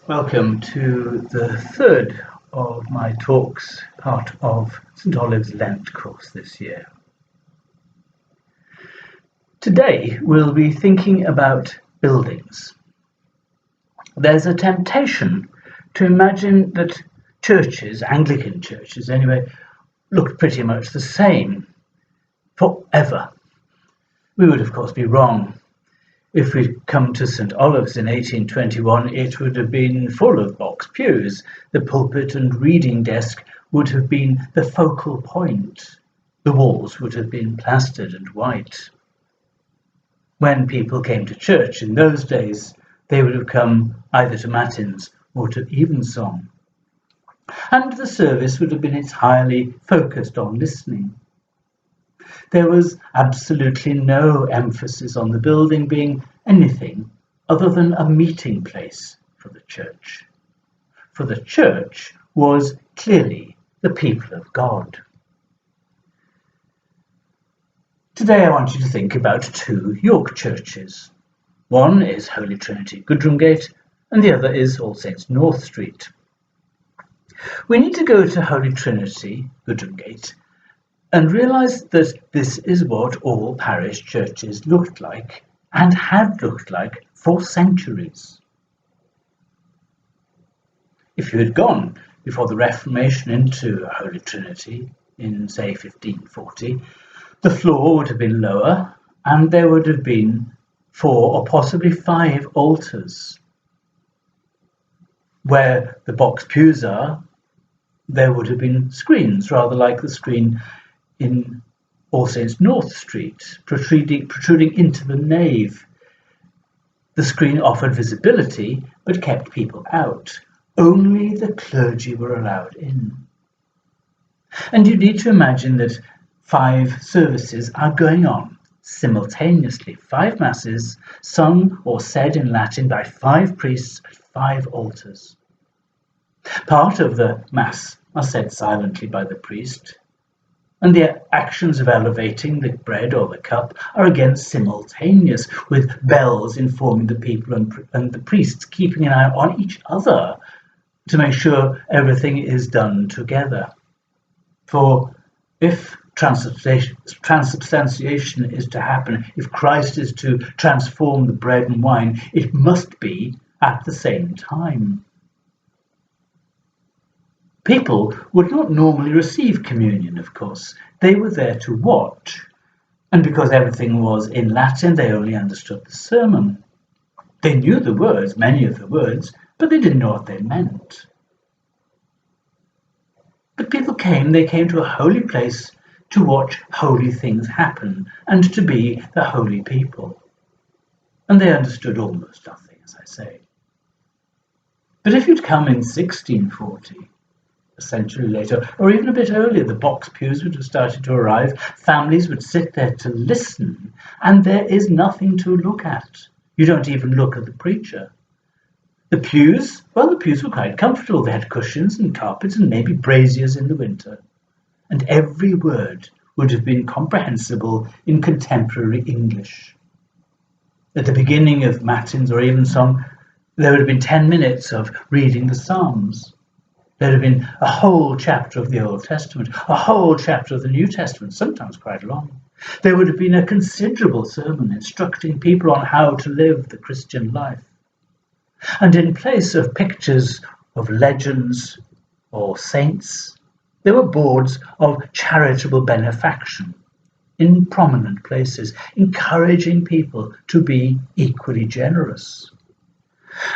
Welcome to the third of my talks, part of St Olave's Lent course this year. Today we'll be thinking about buildings. There's a temptation to imagine that churches, Anglican churches anyway, looked pretty much the same forever. We would of course be wrong. If we'd come to St Olave's in 1821, it would have been full of box pews. The pulpit and reading desk would have been the focal point. The walls would have been plastered and white. When people came to church in those days, they would have come either to matins or to evensong. And the service would have been entirely focused on listening. There was absolutely no emphasis on the building being anything other than a meeting place for the church. For the church was clearly the people of God. Today I want you to think about two York churches. One is Holy Trinity Goodramgate and the other is All Saints North Street. We need to go to Holy Trinity Goodramgate and realise that this is what all parish churches looked like and had looked like for centuries. If you had gone before the Reformation into Holy Trinity in, say, 1540, the floor would have been lower and there would have been 4 or possibly 5 altars. Where the box pews are, there would have been screens, rather like the screen in All Saints North Street, protruding into the nave. The screen offered visibility, but kept people out. Only the clergy were allowed in. And you need to imagine that 5 services are going on simultaneously. 5 masses, sung or said in Latin by 5 priests at 5 altars. Part of the mass are said silently by the priest, and the actions of elevating the bread or the cup are again simultaneous, with bells informing the people and the priests keeping an eye on each other to make sure everything is done together. For if transubstantiation is to happen, if Christ is to transform the bread and wine, it must be at the same time. People would not normally receive communion, of course. They were there to watch. And because everything was in Latin, they only understood the sermon. They knew the words, many of the words, but they didn't know what they meant. But people came to a holy place to watch holy things happen and to be the holy people. And they understood almost nothing, as I say. But if you'd come in 1640, a century later, or even a bit earlier, the box pews would have started to arrive. Families would sit there to listen, and there is nothing to look at. You don't even look at the preacher. The pews were quite comfortable. They had cushions and carpets and maybe braziers in the winter. And every word would have been comprehensible in contemporary English. At the beginning of matins or evensong, there would have been 10 minutes of reading the Psalms. There would have been a whole chapter of the Old Testament, a whole chapter of the New Testament, sometimes quite long. There would have been a considerable sermon instructing people on how to live the Christian life. And in place of pictures of legends or saints, there were boards of charitable benefaction in prominent places, encouraging people to be equally generous.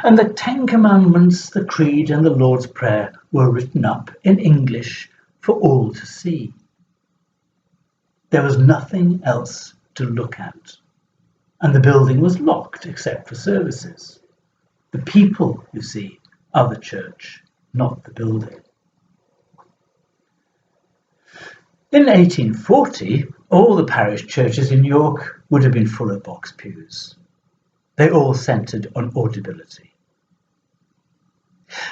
And the 10 Commandments, the Creed and the Lord's Prayer were written up in English for all to see. There was nothing else to look at, and the building was locked except for services. The people, you see, are the church, not the building. In 1840, all the parish churches in York would have been full of box pews. They all centred on audibility.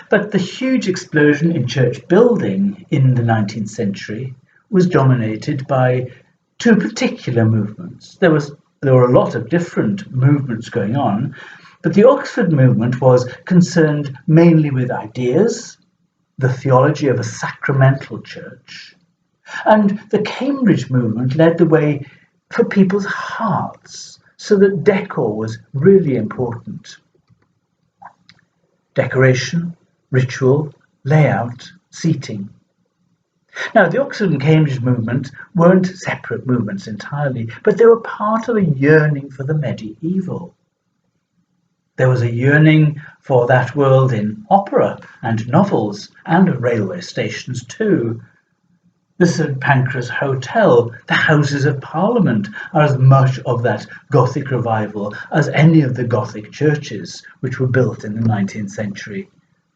But the huge explosion in church building in the 19th century was dominated by 2 particular movements. There were a lot of different movements going on, But the Oxford movement was concerned mainly with ideas, the theology of a sacramental church, and the Cambridge movement led the way for people's hearts, so that decor was really important. Decoration, ritual, layout, seating. Now, the Oxford and Cambridge movement weren't separate movements entirely, but they were part of a yearning for the medieval. There was a yearning for that world in opera and novels and railway stations too. The St Pancras Hotel, the Houses of Parliament are as much of that Gothic revival as any of the Gothic churches which were built in the 19th century.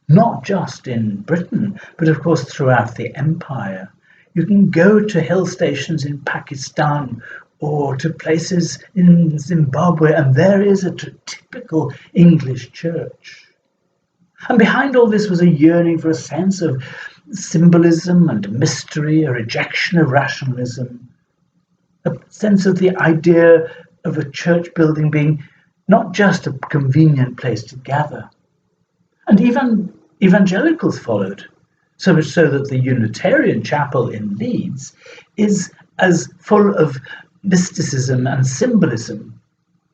Not just in Britain, but of course throughout the empire. You can go to hill stations in Pakistan or to places in Zimbabwe, and there is a typical English church. And behind all this was a yearning for a sense of symbolism and mystery, a rejection of rationalism, a sense of the idea of a church building being not just a convenient place to gather. And even evangelicals followed, so much so that the Unitarian chapel in Leeds is as full of mysticism and symbolism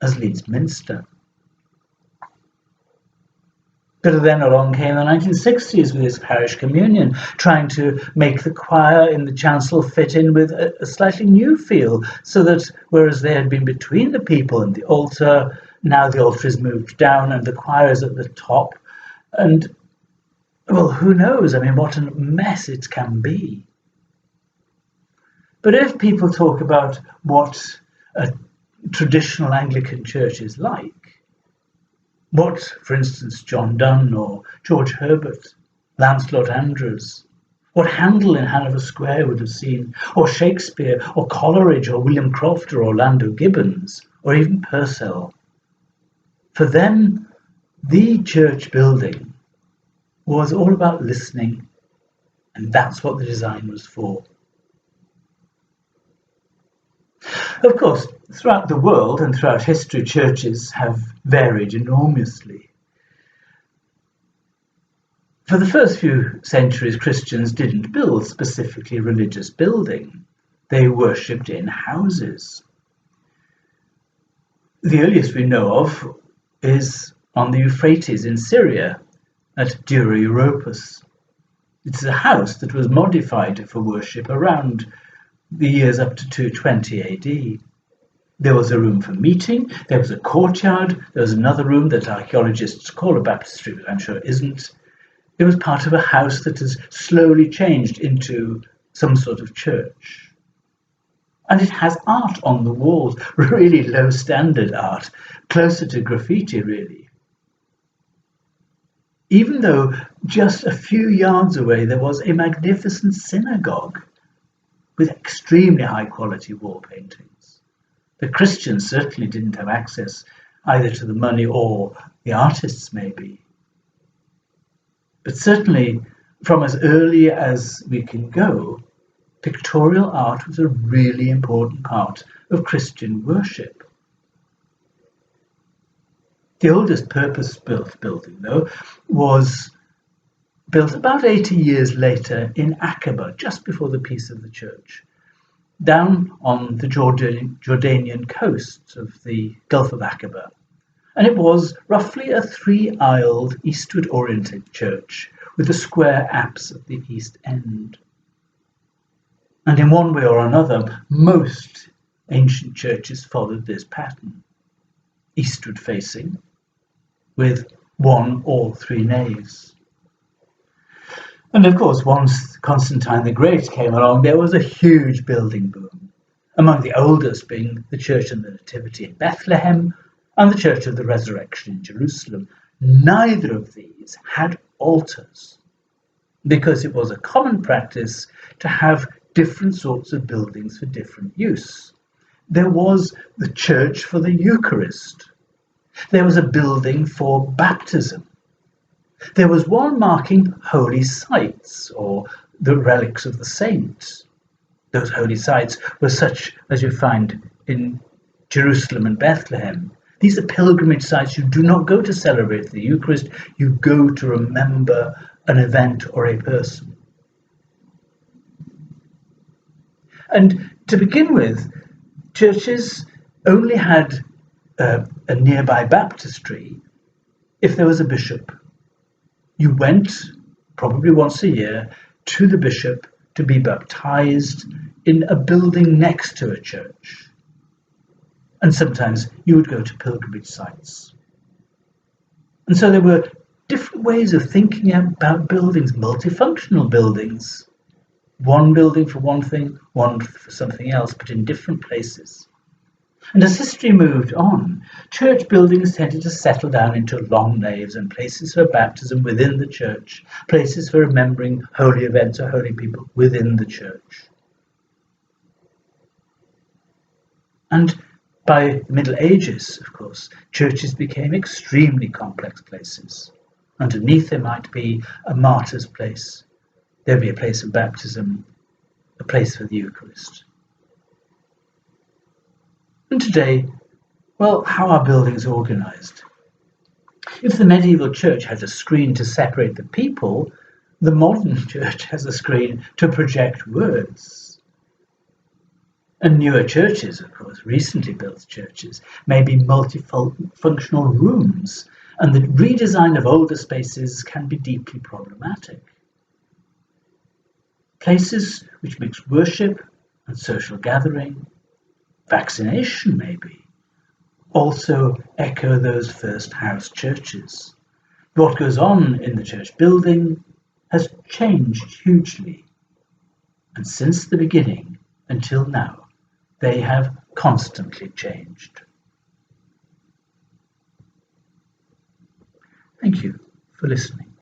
as Leeds Minster. But then along came the 1960s with its parish communion, trying to make the choir in the chancel fit in with a slightly new feel, so that whereas they had been between the people and the altar, now the altar is moved down and the choir is at the top. And, well, who knows? I mean, what a mess it can be. But if people talk about what a traditional Anglican church is like, what, for instance, John Donne or George Herbert, Lancelot Andrewes, what Handel in Hanover Square would have seen, or Shakespeare, or Coleridge, or William Croft, or Orlando Gibbons, or even Purcell, for them, the church building was all about listening, and that's what the design was for. Of course, throughout the world and throughout history, churches have varied enormously. For the first few centuries, Christians didn't build specifically religious building. They worshipped in houses. The earliest we know of is on the Euphrates in Syria at Dura Europos. It's a house that was modified for worship around the years up to 220 AD. There was a room for meeting, there was a courtyard, there was another room that archaeologists call a baptistry, but I'm sure it isn't. It was part of a house that has slowly changed into some sort of church. And it has art on the walls, really low standard art, closer to graffiti really. Even though just a few yards away there was a magnificent synagogue with extremely high quality wall paintings. The Christians certainly didn't have access either to the money or the artists maybe. But certainly from as early as we can go, pictorial art was a really important part of Christian worship. The oldest purpose-built building, though, was built about 80 years later in Aqaba, just before the peace of the church, down on the Jordanian coast of the Gulf of Aqaba. And it was roughly a three-aisled, eastward-oriented church with a square apse at the east end. And in one way or another, most ancient churches followed this pattern, eastward-facing, with one or three naves. And of course, once Constantine the Great came along, there was a huge building boom, among the oldest being the Church of the Nativity in Bethlehem and the Church of the Resurrection in Jerusalem. Neither of these had altars, because it was a common practice to have different sorts of buildings for different use. There was the church for the Eucharist. There was a building for baptism. There was one marking holy sites, or the relics of the saints. Those holy sites were such as you find in Jerusalem and Bethlehem. These are pilgrimage sites. You do not go to celebrate the Eucharist, you go to remember an event or a person. And to begin with, churches only had a nearby baptistry if there was a bishop. You went, probably once a year, to the bishop to be baptized in a building next to a church. And sometimes you would go to pilgrimage sites. And so there were different ways of thinking about buildings, multifunctional buildings. One building for one thing, one for something else, but in different places. And as history moved on, church buildings tended to settle down into long naves and places for baptism within the church, places for remembering holy events or holy people within the church. And by the Middle Ages, of course, churches became extremely complex places. Underneath there might be a martyr's place. There'd be a place of baptism, a place for the Eucharist. And today, well, how are buildings organized? If the medieval church had a screen to separate the people, the modern church has a screen to project words. And newer churches, of course, recently built churches, may be multifunctional rooms, and the redesign of older spaces can be deeply problematic. Places which mix worship and social gathering, vaccination maybe, also echo those first house churches. What goes on in the church building has changed hugely, and since the beginning until now, they have constantly changed. Thank you for listening.